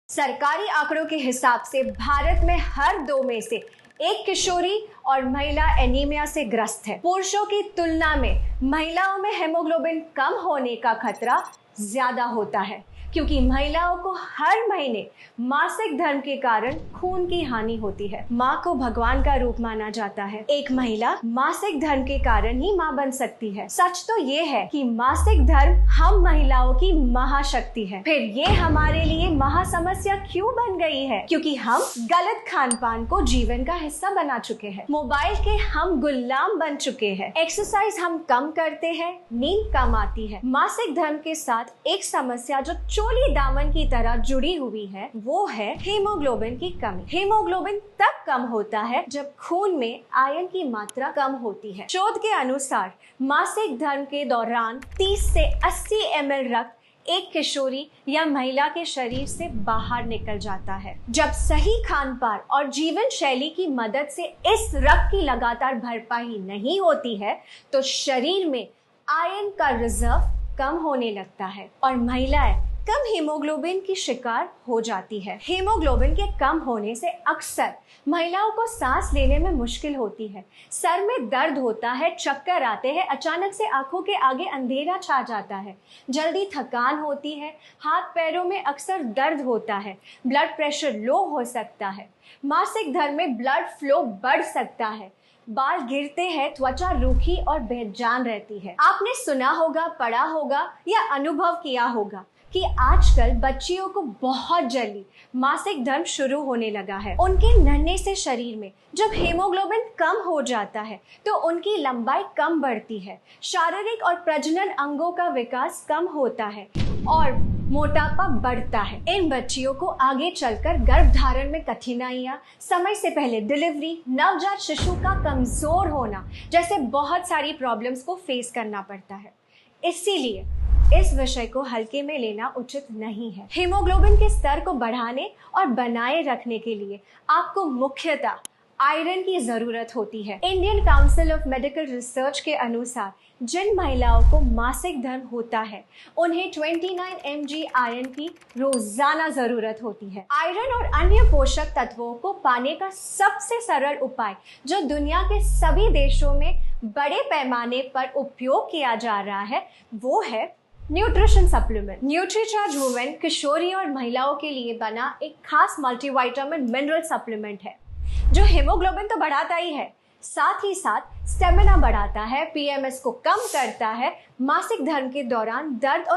सरकारी आंकड़ों के हिसाब से भारत में हर 2 में से एक किशोरी और महिला एनीमिया से ग्रस्त है। पुरुषों की तुलना में महिलाओं में हेमोग्लोबिन कम होने का खतरा ज्यादा होता है, क्योंकि महिलाओं को हर महीने मासिक धर्म के कारण खून की हानि होती है। माँ को भगवान का रूप माना जाता है। एक महिला मासिक धर्म के कारण ही माँ बन सकती है। सच तो ये है कि मासिक धर्म हम महिलाओं की महाशक्ति है। फिर ये हमारे लिए महासमस्या क्यों बन गई है? क्योंकि हम गलत खान पान को जीवन का हिस्सा बना चुके हैं। मोबाइल के हम गुलाम बन चुके हैं। एक्सरसाइज हम कम करते हैं, नींद कम आती है। मासिक धर्म के साथ एक समस्या जो चोली दामन की तरह जुड़ी हुई है, वो है हीमोग्लोबिन की कमी। हीमोग्लोबिन तब कम होता है जब खून में आयरन की मात्रा कम होती है। शोध के अनुसार मासिक धर्म के दौरान 30 से 80 ml रक्त एक किशोरी या महिला के शरीर से बाहर निकल जाता है। जब सही खान पान और जीवन शैली की मदद से इस रक्त की लगातार भरपाई नहीं होती है, तो शरीर में आयरन का रिजर्व कम होने लगता है और महिलाएं कम हीमोग्लोबिन की शिकार हो जाती है। हीमोग्लोबिन के कम होने से अक्सर महिलाओं को सांस लेने में मुश्किल होती है, सर में दर्द होता है, चक्कर आते हैं, अचानक से आंखों के आगे अंधेरा छा जाता है, जल्दी थकान होती है, हाथ पैरों में अक्सर दर्द होता है, ब्लड प्रेशर लो हो सकता है, मासिक धर्म में ब्लड फ्लो बढ़ सकता है, बाल गिरते हैं, त्वचा रूखी और बेजान रहती है। आपने सुना होगा, पढ़ा होगा या अनुभव किया होगा कि आजकल बच्चियों को बहुत जल्दी मासिक धर्म शुरू होने लगा है। उनके नन्हे से शरीर में जब हीमोग्लोबिन कम हो जाता है तो उनकी लंबाई कम बढ़ती है, शारीरिक और प्रजनन अंगों का विकास कम होता है और मोटापा बढ़ता है। इन बच्चियों को आगे चलकर गर्भधारण में कठिनाइयां, समय से पहले डिलीवरी, नवजात शिशु का कमजोर होना जैसे बहुत सारी प्रॉब्लम्स को फेस करना पड़ता है। इसीलिए इस विषय को हल्के में लेना उचित नहीं है। हीमोग्लोबिन के स्तर को बढ़ाने और बनाए रखने के लिए आपको मुख्यतः आयरन की जरूरत होती है। Indian council of medical research के अनुसार जिन महिलाओं को मासिक धर्म होता है, उन्हें 29 mg आयरन की रोजाना जरूरत होती है। आयरन और अन्य पोषक तत्वों को पाने का सबसे सरल उपाय जो दुनिया के सभी देशों में बड़े पैमाने पर उपयोग किया जा रहा है, वो है न्यूट्रिशन सप्लीमेंट। न्यूट्रीचार्ज वुमेन किशोरी और महिलाओं के लिए बना एक खास मल्टीविटामिन मिनरल सप्लीमेंट है जो हीमोग्लोबिन तो बढ़ाता ही है, साथ ही साथ स्टेमिना बढ़ाता है, पीएमएस को कम करता है, मासिक धर्म के दौरान दर्द और